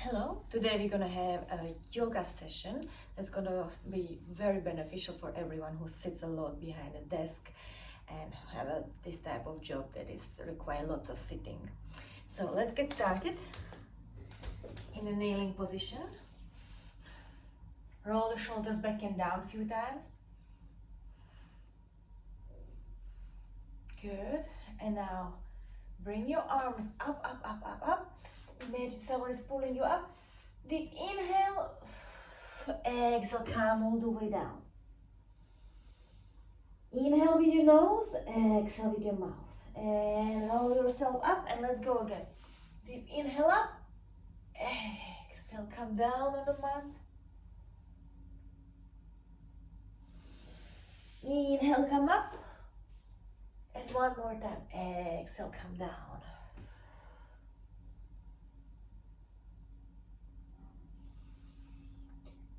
Hello, today we're gonna have a yoga session that's gonna be very beneficial for everyone who sits a lot behind a desk and have this type of job that is require lots of sitting. So let's get started in a kneeling position. Roll the shoulders back and down a few times. Good. And now bring your arms up, up, up, up, up. Imagine someone is pulling you up. Deep inhale, exhale, come all the way down. Inhale with your nose, exhale with your mouth. And roll yourself up and let's go again. Deep inhale up, exhale, come down on the mat. Inhale, come up. And one more time, exhale, come down.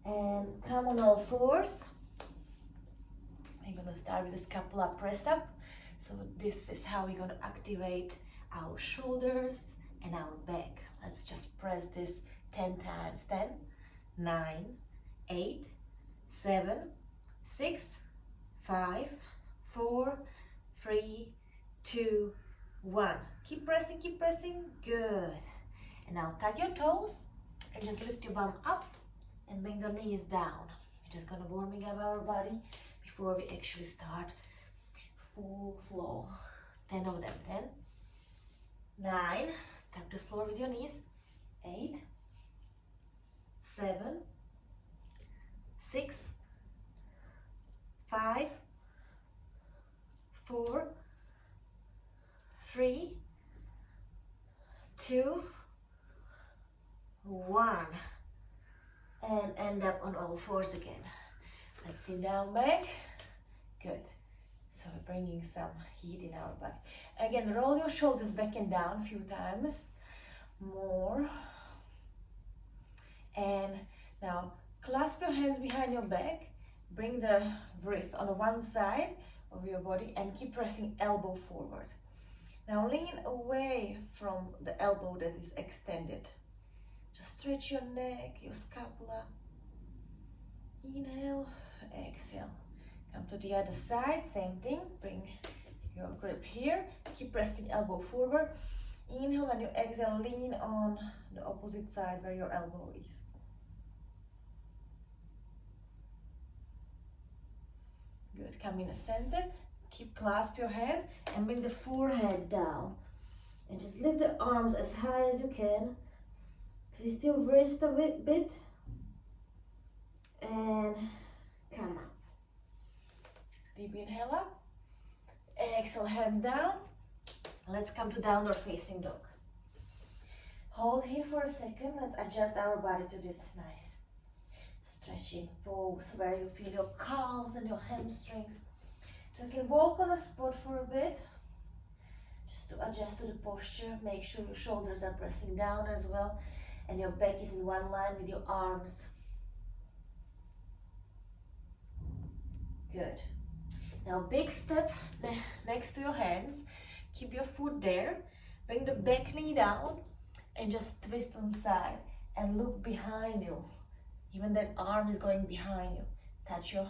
And come on all fours. We're gonna start with a scapula press up. So this is how we're gonna activate our shoulders and our back. Let's just press this 10 times. 10, 9, 8, 7, 6, 5, 4, 3, 2, 1. Keep pressing, good. And now tuck your toes and just lift your bum up and bring the knees down. We're just gonna warming up our body before we actually start full flow. 10 of them. 10, 9, tap the floor with your knees. 8, 7, 6, 5, 4, 3, 2, 1. And end up on all fours again. Let's sit down back. Good. So we're bringing some heat in our body. Again, roll your shoulders back and down a few times more. And now clasp your hands behind your back. Bring the wrist on one side of your body and keep pressing elbow forward. Now lean away from the elbow that is extended. Just stretch your neck, your scapula. Inhale, exhale. Come to the other side, same thing. Bring your grip here. Keep pressing elbow forward. Inhale, when you exhale, lean on the opposite side where your elbow is. Good, come in the center. Keep clasp your hands and bring the forehead down. And just lift the arms as high as you can. Twist your wrist a bit and come up. Deep inhale up, exhale, hands down. Let's come to downward facing dog. Hold here for a second. Let's adjust our body to this nice stretching pose where you feel your calves and your hamstrings. So you can walk on the spot for a bit just to adjust to the posture. Make sure your shoulders are pressing down as well. And your back is in one line with your arms. Good. Now big step next to your hands. Keep your foot there. Bring the back knee down and just twist on side and look behind you. Even that arm is going behind you. Touch your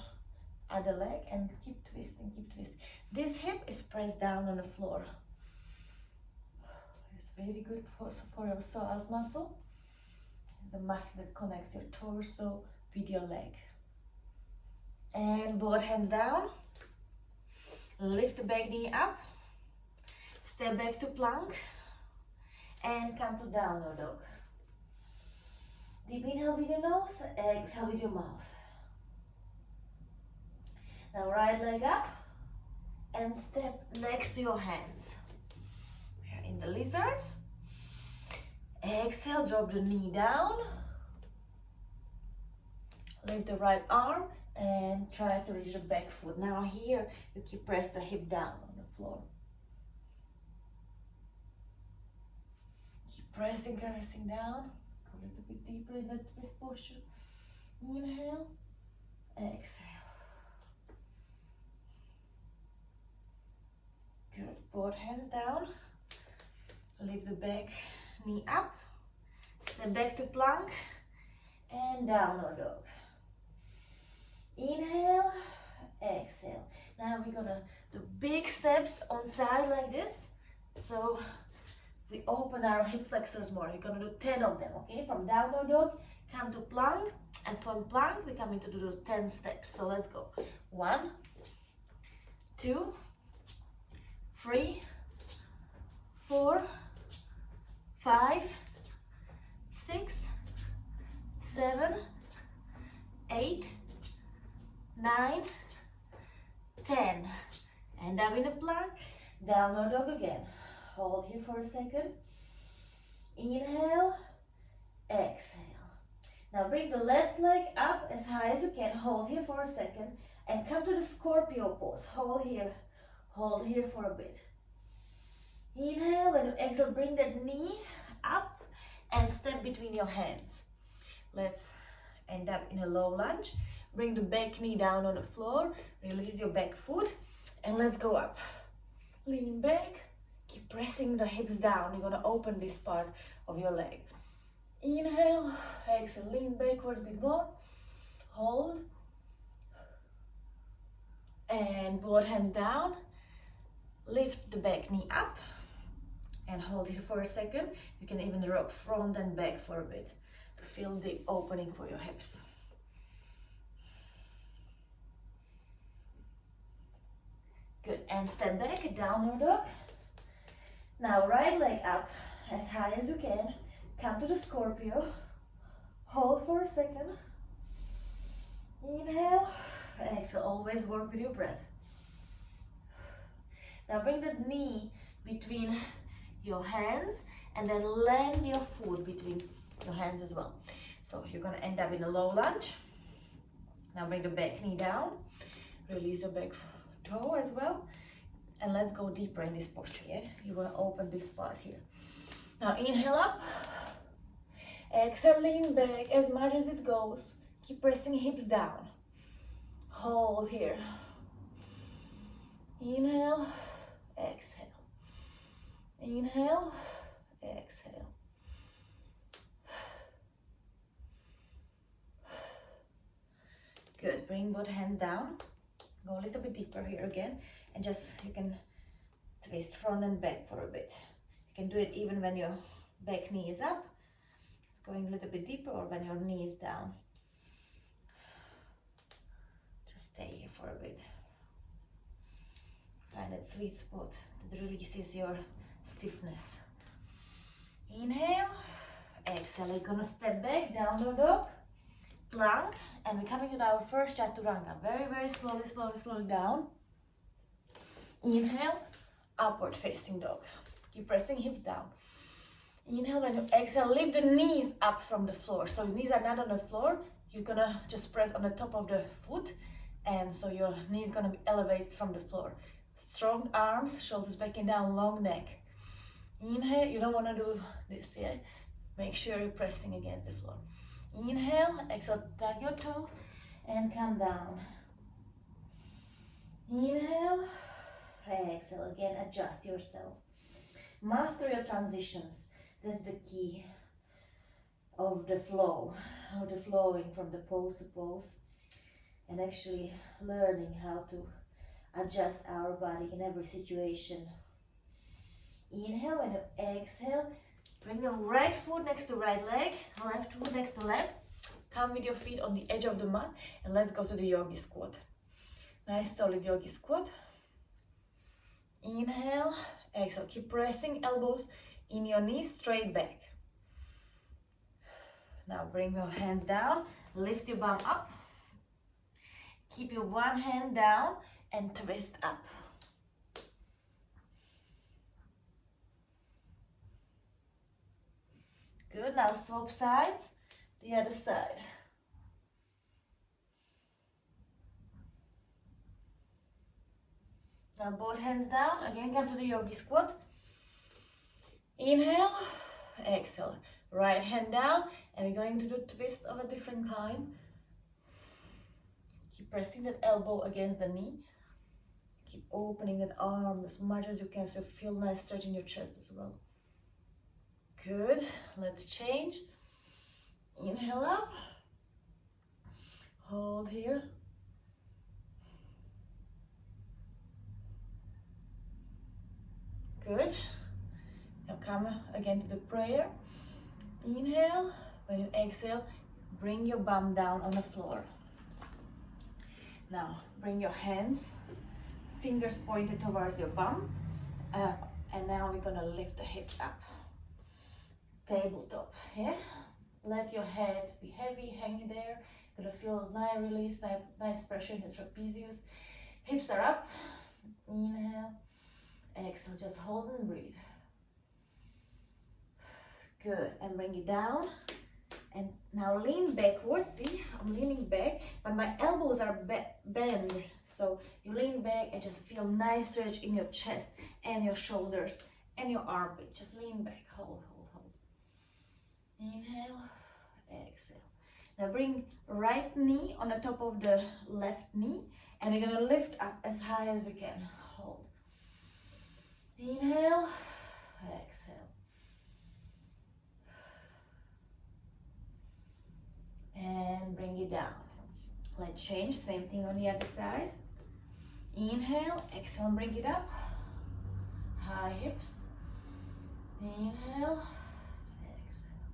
other leg and keep twisting, keep twisting. This hip is pressed down on the floor. It's really good for your psoas muscle. The muscle that connects your torso with your leg. And both hands down. Lift the back knee up. Step back to plank. And come to downward dog. Deep inhale with your nose, exhale with your mouth. Now right leg up and step next to your hands. We are in the lizard. Exhale, drop the knee down. Lift the right arm and try to reach the back foot. Now here, you keep press the hip down on the floor. Keep pressing down. Go a little bit deeper in that twist posture. Inhale, exhale. Good, both hands down. Lift the back knee up. Step back to plank and downward dog. Inhale, exhale. Now we're gonna do big steps on side like this. So we open our hip flexors more. We're gonna do 10 of them, okay? From downward dog, come to plank, and from plank, we come into do 10 steps. So let's go. 1, 2, 3, 4, 5, 6, 7, 8, 9, 10. End up in a plank, downward dog again. Hold here for a second. Inhale, exhale. Now bring the left leg up as high as you can. Hold here for a second and come to the scorpio pose. Hold here for a bit. Inhale, when you exhale, bring that knee up and step between your hands. Let's end up in a low lunge. Bring the back knee down on the floor, release your back foot, and let's go up. Lean back, keep pressing the hips down. You're gonna open this part of your leg. Inhale, exhale, lean backwards a bit more. Hold. And both hands down. Lift the back knee up and hold here for a second. You can even rock front and back for a bit to feel the opening for your hips. Good, and step back, downward dog. Now right leg up as high as you can. Come to the scorpio. Hold for a second. Inhale, exhale, always work with your breath. Now bring the knee between your hands and then land your foot between your hands as well. So you're gonna end up in a low lunge. Now bring the back knee down. Release your back toe as well. And let's go deeper in this posture, yeah? You're gonna open this part here. Now inhale up. Exhale, lean back as much as it goes. Keep pressing hips down. Hold here. Inhale, exhale. Inhale, exhale. Good, bring both hands down. Go a little bit deeper here again. And just, you can twist front and back for a bit. You can do it even when your back knee is up. It's going a little bit deeper, or when your knee is down. Just stay here for a bit. Find that sweet spot that releases your stiffness. Inhale, exhale. You're gonna step back, downward dog, plank, and we're coming to our first chaturanga. Very, very slowly down. Inhale, upward facing dog. Keep pressing hips down. Inhale, when you exhale, lift the knees up from the floor. So your knees are not on the floor. You're gonna just press on the top of the foot, and so your knee is gonna be elevated from the floor. Strong arms, shoulders back and down, long neck. Inhale, you don't wanna do this, yeah? Make sure you're pressing against the floor. Inhale, exhale, tuck your toes and come down. Inhale, exhale, again, adjust yourself. Master your transitions. That's the key of the flow, of the flowing from the pose to pose, and actually learning how to adjust our body in every situation. Inhale, and exhale, bring the right foot next to right leg, left foot next to left. Come with your feet on the edge of the mat, and let's go to the yogi squat. Nice solid yogi squat. Inhale, exhale, keep pressing elbows in your knees, straight back. Now bring your hands down, lift your bum up. Keep your one hand down and twist up. Good, now swap sides, the other side. Now both hands down, again come to the yogi squat. Inhale, exhale, right hand down, and we're going to do a twist of a different kind. Keep pressing that elbow against the knee. Keep opening that arm as much as you can, so feel nice stretch in your chest as well. Good, let's change. Inhale up. Hold here. Good. Now come again to the prayer. Inhale. When you exhale, bring your bum down on the floor. Now bring your hands, fingers pointed towards your bum, and now we're gonna lift the hips up. Tabletop, yeah? Let your head be heavy, hang there. Gonna feel nice release, nice pressure in the trapezius. Hips are up. Inhale. Exhale, just hold and breathe. Good, and bring it down. And now lean backwards. See, I'm leaning back, but my elbows are bent. So you lean back and just feel nice stretch in your chest and your shoulders and your armpit. Just lean back, hold, hold, hold. Inhale, exhale. Now bring right knee on the top of the left knee, and we're gonna lift up as high as we can. Hold. Inhale, exhale. And bring it down. Let's change, same thing on the other side. Inhale, exhale, bring it up. High hips. Inhale, exhale.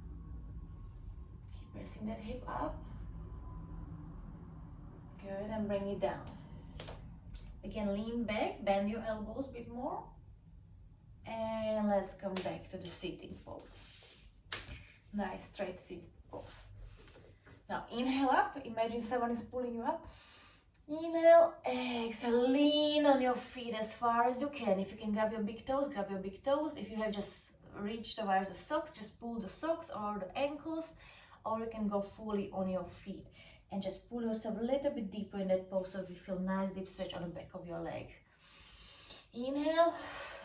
Keep pressing that hip up. Good, and bring it down. Again, lean back, bend your elbows a bit more. And let's come back to the sitting pose. Nice straight sit pose. Now inhale up, imagine someone is pulling you up. Inhale, exhale, lean on your feet as far as you can. If you can grab your big toes, grab your big toes. If you have just reached towards the socks, just pull the socks or the ankles, or you can go fully on your feet. And just pull yourself a little bit deeper in that pose so you feel nice deep stretch on the back of your leg. Inhale,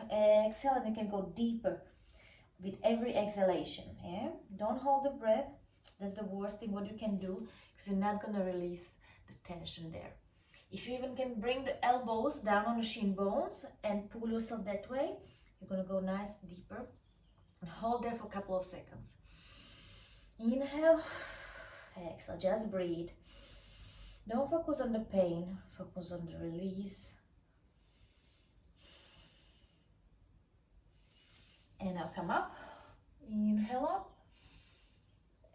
exhale, and you can go deeper with every exhalation. Yeah? Don't hold the breath. That's the worst thing what you can do, because you're not gonna release the tension there. If you even can bring the elbows down on the shin bones and pull yourself that way, you're gonna go nice deeper and hold there for a couple of seconds. Inhale, exhale, just breathe. Don't focus on the pain, focus on the release. And now come up, inhale up.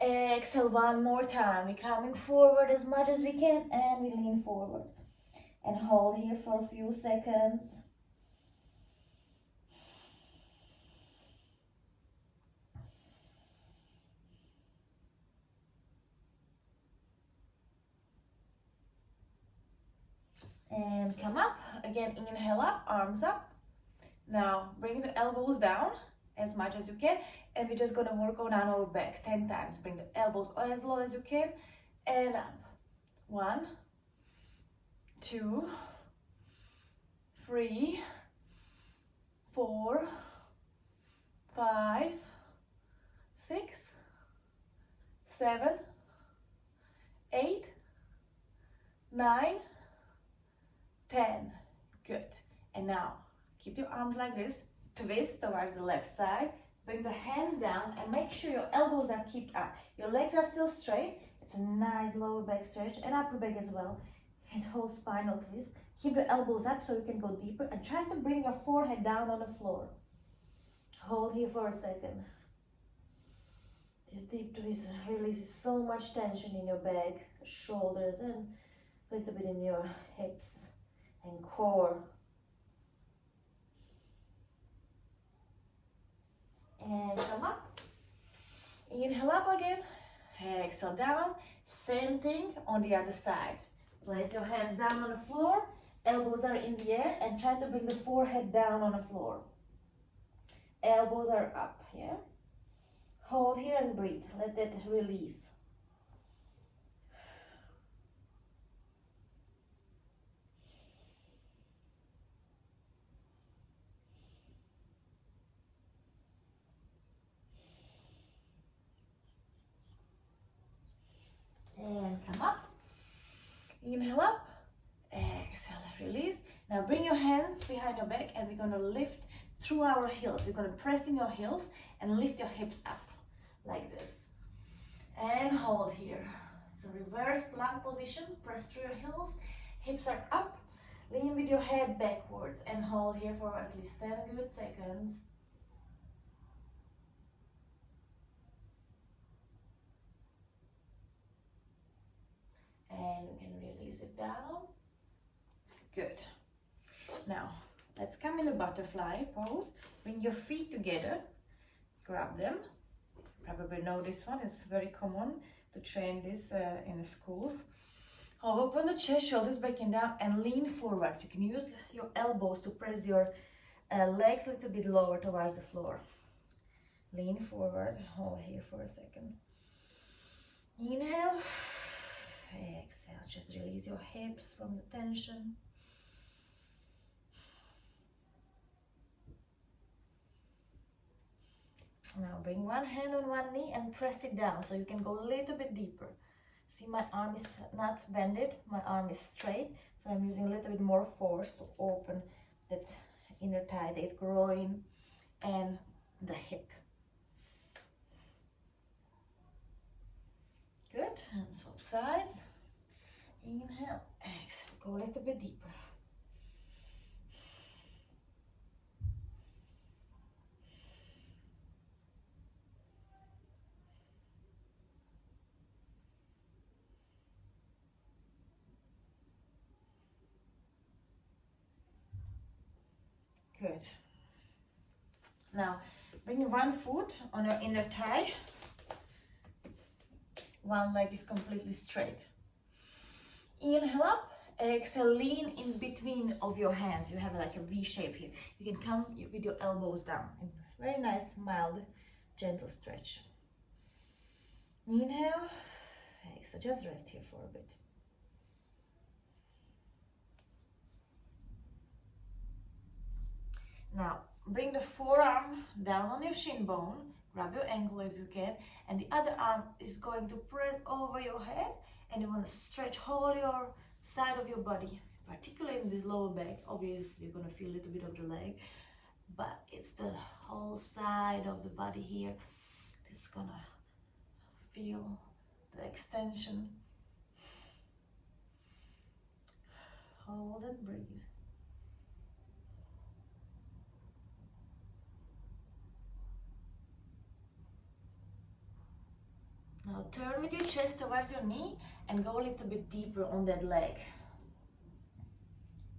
Exhale one more time. We're coming forward as much as we can and we lean forward. And hold here for a few seconds. And come up. Again, inhale up, arms up. Now bring the elbows down as much as you can, and we're just gonna work on our back 10 times. Bring the elbows as low as you can and up. 1, 2, 3, 4, 5, 6, 7, 8, 9, 10. Good. And now keep your arms like this. Twist towards the left side. Bring the hands down and make sure your elbows are kept up. Your legs are still straight. It's a nice lower back stretch and upper back as well. It's whole spinal twist. Keep the elbows up so you can go deeper and try to bring your forehead down on the floor. Hold here for a second. This deep twist releases so much tension in your back, shoulders, and a little bit in your hips and core. And come up. Inhale up again. Exhale down. Same thing on the other side. Place your hands down on the floor. Elbows are in the air and try to bring the forehead down on the floor. Elbows are up, yeah? Hold here and breathe. Let that release. And come up. Inhale up. Exhale, release. Now bring your hands behind your back and we're gonna lift through our heels. You're gonna press in your heels and lift your hips up like this. And hold. hold here. It's a reverse plank position. Press through your heels, hips are up. Lean with your head backwards and hold here for at least 10 good seconds. And you can release it down. Good. Now, let's come in a butterfly pose. Bring your feet together. Grab them. Probably know this one. It's very common to train this in the schools. Open the chest, shoulders back and down, and lean forward. You can use your elbows to press your legs a little bit lower towards the floor. Lean forward and hold here for a second. Inhale. Exhale. Just release your hips from the tension. Now bring one hand on one knee and press it down so you can go a little bit deeper. See, my arm is not bended, my arm is straight, so I'm using a little bit more force to open that inner thigh, that groin and the hip. Good, and swap sides. Inhale, exhale, go a little bit deeper. Good. Now, bring one foot on your inner thigh. One leg is completely straight. Inhale up, exhale, lean in between of your hands. You have like a V shape here. You can come with your elbows down. Very nice, mild, gentle stretch. Inhale, exhale, just rest here for a bit. Now, bring the forearm down on your shin bone, grab your ankle if you can, and the other arm is going to press over your head, and you want to stretch whole your side of your body, particularly in this lower back. Obviously, you're going to feel a little bit of the leg, but it's the whole side of the body here that's going to feel the extension. Hold and breathe. Now turn with your chest towards your knee and go a little bit deeper on that leg.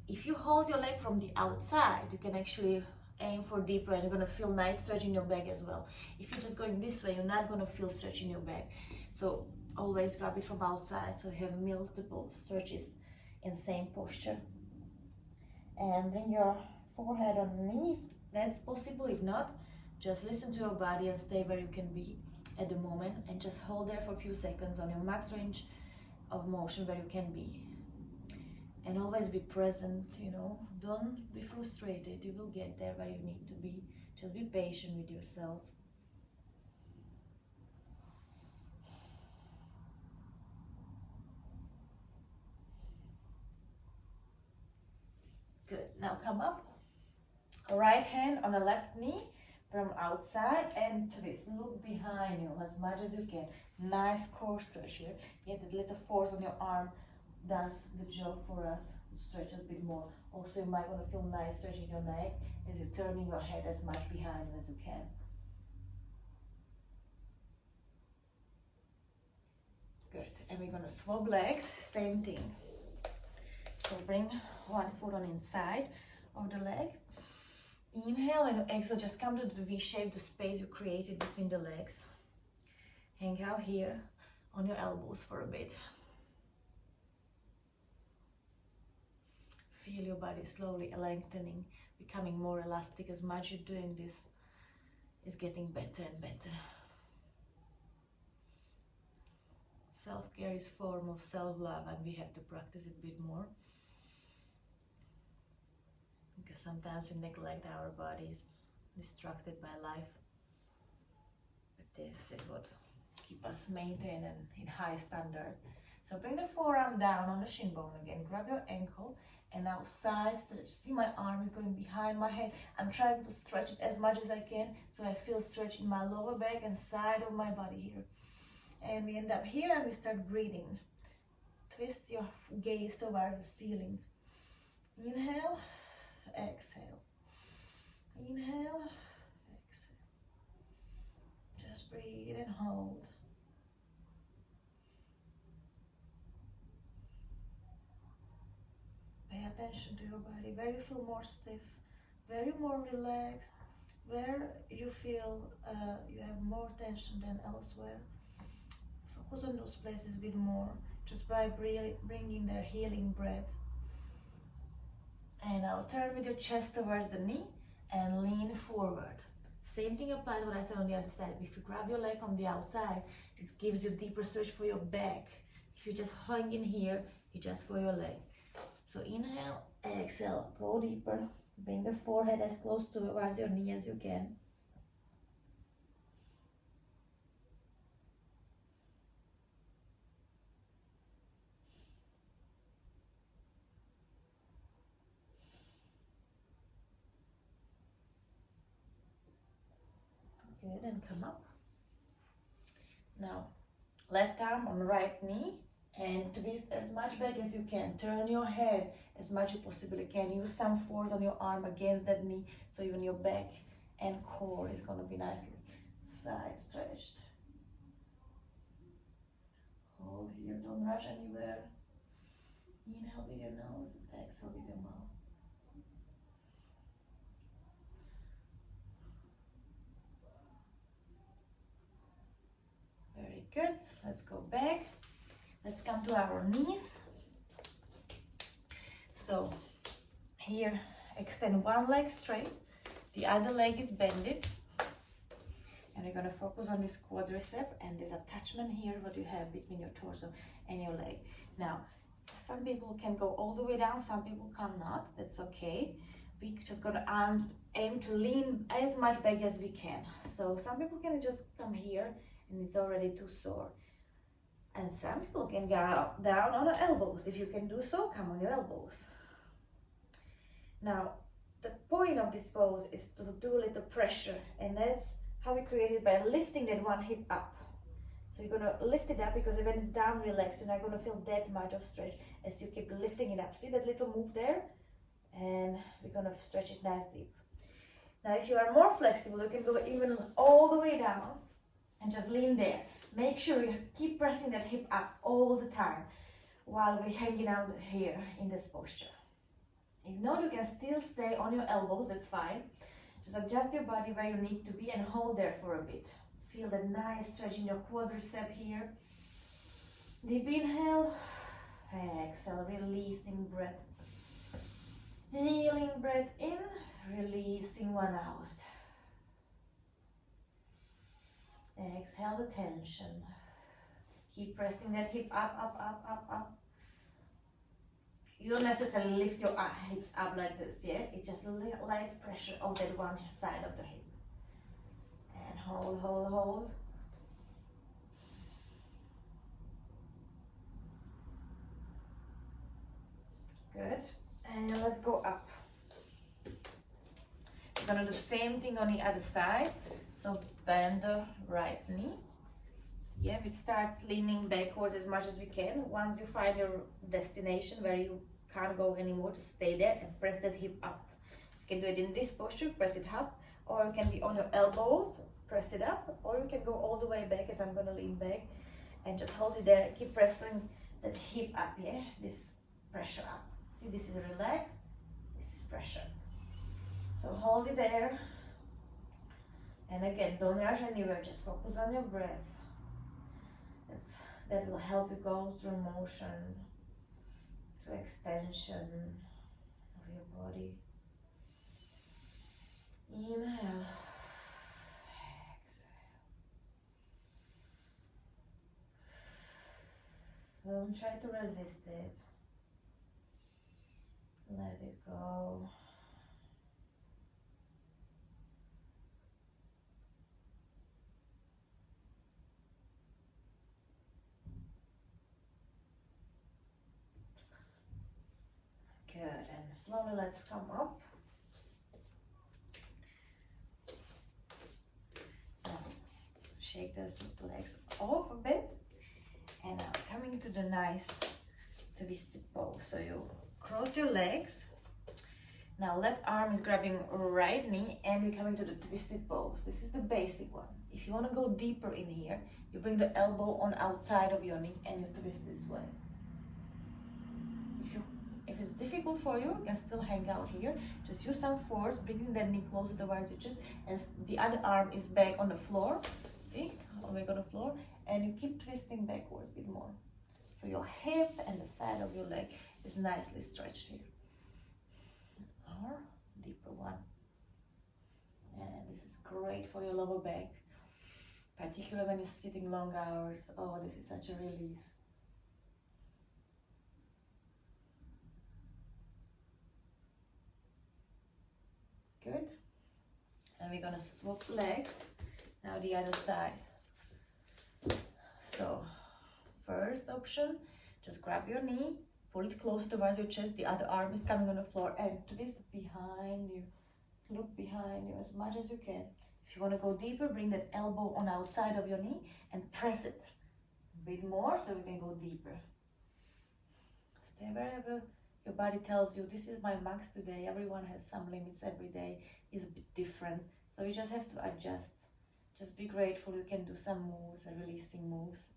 If you hold your leg from the outside, you can actually aim for deeper and you're going to feel nice stretch in your back as well. If you're just going this way, you're not going to feel stretch in your back. So always grab it from outside so you have multiple stretches in same posture. And bring your forehead on the knee. That's possible. If not, just listen to your body and stay where you can be at the moment and just hold there for a few seconds on your max range of motion where you can be. And always be present, you know, don't be frustrated, you will get there where you need to be. Just be patient with yourself. Good, now come up, right hand on the left knee, from outside and twist. Look behind you as much as you can. Nice core stretch here. Get that little force on your arm does the job for us. Stretch us a bit more. Also, you might want to feel nice stretching your neck as you're turning your head as much behind you as you can. Good. And we're going to swap legs. Same thing. So bring one foot on inside of the leg. Inhale and exhale, just come to the V shape, the space you created between the legs. Hang out here on your elbows for a bit. Feel your body slowly lengthening, becoming more elastic. As much you're doing this, is getting better and better. Self-care is a form of self-love and we have to practice it a bit more. Because sometimes we neglect our bodies, distracted by life. But this is what keeps us maintained and in high standard. So bring the forearm down on the shin bone again. Grab your ankle and now side stretch. See, my arm is going behind my head. I'm trying to stretch it as much as I can so I feel stretch in my lower back and side of my body here. And we end up here and we start breathing. Twist your gaze towards the ceiling. Inhale, exhale. Inhale, exhale. Just breathe and hold. Pay attention to your body, where you feel more stiff, where you're more relaxed, where you feel you have more tension than elsewhere. Focus on those places a bit more, just by bringing their healing breath. And now turn with your chest towards the knee and lean forward. Same thing applies what I said on the other side. If you grab your leg from the outside, it gives you deeper stretch for your back. If you just hang in here, it's just for your leg. So inhale, exhale, go deeper. Bring the forehead as close towards your knee as you can. Good, and come up. Now, left arm on right knee and twist as much back as you can. Turn your head as much as you possibly can. Use some force on your arm against that knee, so even your back and core is going to be nicely side stretched. Hold here, don't rush anywhere. Inhale with your nose, exhale with your mouth. Very good. Let's go back. Let's come to our knees. So here, extend one leg straight, the other leg is bended, and we're going to focus on this quadricep and this attachment here what you have between your torso and your leg. Now, some people can go all the way down, some people cannot. That's okay. We're just going to aim to lean as much back as we can. So some people can just come here and it's already too sore. And some people can go down on the elbows. If you can do so, come on your elbows. Now, the point of this pose is to do a little pressure, and that's how we create it, by lifting that one hip up. So you're gonna lift it up, because when it's down, relaxed, you're not gonna feel that much of stretch as you keep lifting it up. See that little move there? And we're gonna stretch it nice deep. Now, if you are more flexible, you can go even all the way down and just lean there. Make sure you keep pressing that hip up all the time while we're hanging out here in this posture. If not, you can still stay on your elbows, that's fine. Just adjust your body where you need to be and hold there for a bit. Feel the nice stretch in your quadricep here. Deep inhale, exhale, releasing breath. Healing breath in, releasing one out. Exhale the tension. Keep pressing that hip up, up, up, up, up. You don't necessarily lift your hips up like this, yeah? It's just light pressure on that one side of the hip. And hold, hold, hold. Good. And let's go up. We're gonna do the same thing on the other side. So bend the right knee. Yeah, we start leaning backwards as much as we can. Once you find your destination where you can't go anymore, just stay there and press that hip up. You can do it in this posture, press it up, or you can be on your elbows, press it up, or you can go all the way back, as I'm gonna lean back, and just hold it there. Keep pressing that hip up, yeah? This pressure up. See, this is relaxed, this is pressure. So hold it there. And again, don't rush anywhere, just focus on your breath. That will help you go through motion, through extension of your body. Inhale, exhale. Don't try to resist it. Let it go. Good, and slowly let's come up. shake those legs off a bit. And now coming to the nice twisted pose. So you cross your legs. Now left arm is grabbing right knee and we're coming to the twisted pose. This is the basic one. If you want to go deeper in here, you bring the elbow on outside of your knee and you twist this way. If it's difficult for you, you can still hang out here. Just use some force, bringing that knee closer towards your chest, and the other arm is back on the floor. See, back on the floor, and you keep twisting backwards a bit more. So your hip and the side of your leg is nicely stretched here. Or deeper one. And this is great for your lower back, particularly when you're sitting long hours. Oh, this is such a release. Good. And we're gonna swap legs. Now the other side. So first option, just grab your knee, pull it closer towards your chest. The other arm is coming on the floor and twist behind you. Look behind you as much as you can. If you want to go deeper, bring that elbow on outside of your knee and press it a bit more so we can go deeper. Stay wherever your body tells you, this is my max today. Everyone has some limits every day, is a bit different. So we just have to adjust. Just be grateful you can do some moves and releasing moves.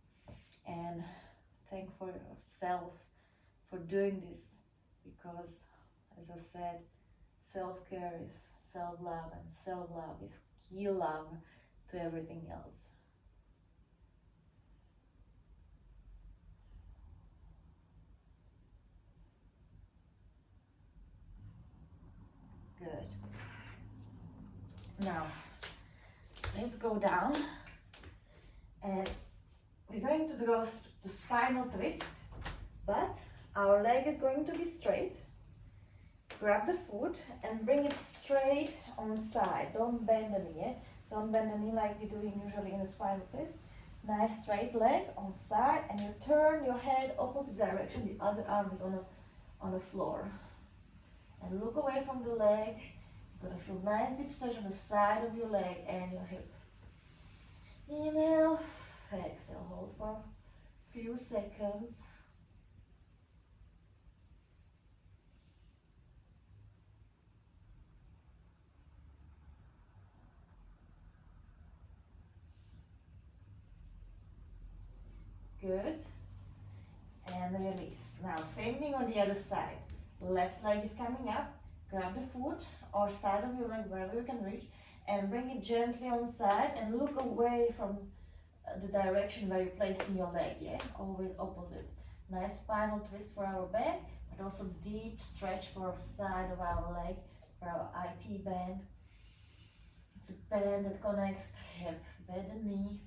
And thank for yourself for doing this, because as I said, self-care is self-love, and self-love is key love to everything else. Good. Now, let's go down and we're going to do the spinal twist, but our leg is going to be straight. Grab the foot and bring it straight on side. Don't bend the knee, Don't bend the knee like we're doing usually in a spinal twist. Nice straight leg on side, and you turn your head opposite direction. The other arm is on the floor. And look away from the leg. You're gonna feel nice deep stretch on the side of your leg and your hip. Inhale, exhale, hold for a few seconds. Good. And release. Now, same thing on the other side. Left leg is coming up. Grab the foot or side of your leg, wherever you can reach, and bring it gently on side and look away from the direction where you're placing your leg, Always opposite. Nice spinal twist for our back, but also deep stretch for side of our leg, for our IT band. It's a band that connects the hip, bend the knee,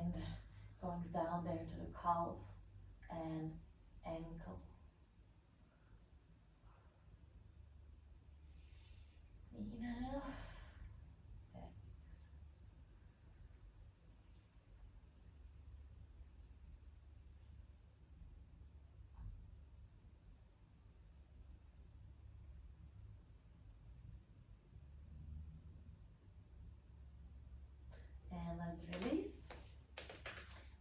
and going down there to the calf and ankle. Inhale. And let's release.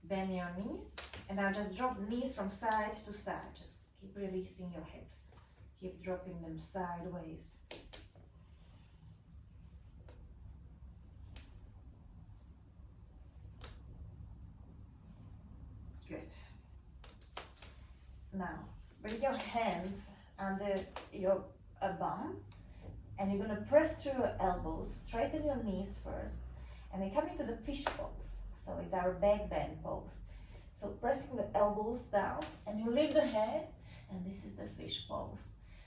Bend your knees. And now just drop knees from side to side. Just keep releasing your hips. Keep dropping them sideways. Good. Now, bring your hands under your bum, and you're gonna press through your elbows, straighten your knees first, and we're coming to the fish pose. So it's our back bend pose. So pressing the elbows down, and you lift the head, and this is the fish pose.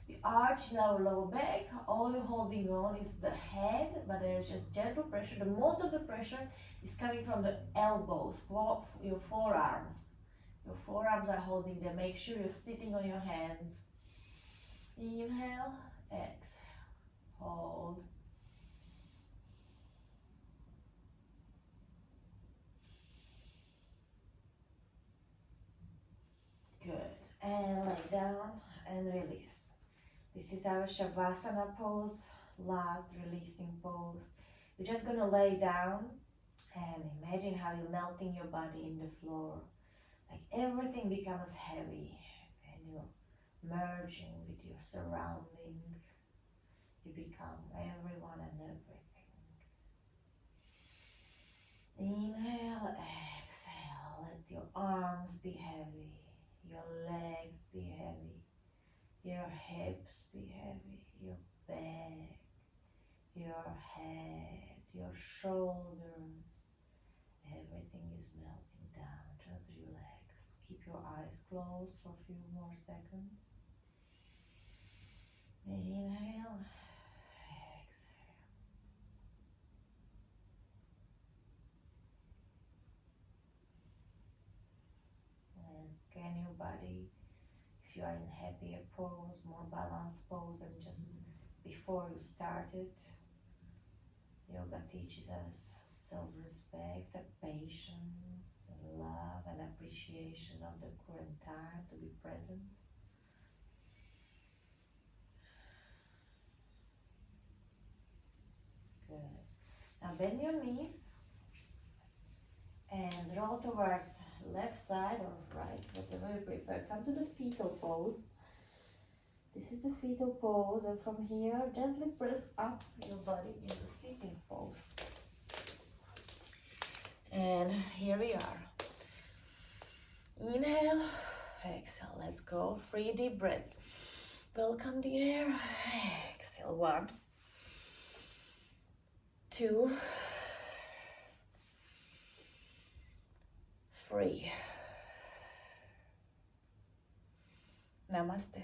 We arch in our lower back. All you're holding on is the head, but there's just gentle pressure. The most of the pressure is coming from the elbows, your forearms. Your forearms are holding them. Make sure you're sitting on your hands. Inhale, exhale, hold. Good. And lay down and release. This is our Shavasana pose, last releasing pose. You're just gonna lay down, And imagine how you're melting your body in the floor. Like everything becomes heavy and you're merging with your surrounding. You become everyone and everything. Inhale, exhale. Let your arms be heavy, your legs be heavy, your hips be heavy, your back, your head, your shoulders. Everything is melting down. Just relax. Keep your eyes closed for a few more seconds. Inhale, exhale. And scan your body. If you are in happier pose, more balanced pose than just before you started. Yoga teaches us self-respect, patience, and love and appreciation of the current time, to be present. Good. Now bend your knees and roll towards left side or right, whatever you prefer. Come to the fetal pose. This is the fetal pose, and from here gently press up your body into sitting pose. And here we are. Inhale, exhale, let's go. 3 deep breaths. Welcome the air. Exhale, 1, 2, 3. Namaste.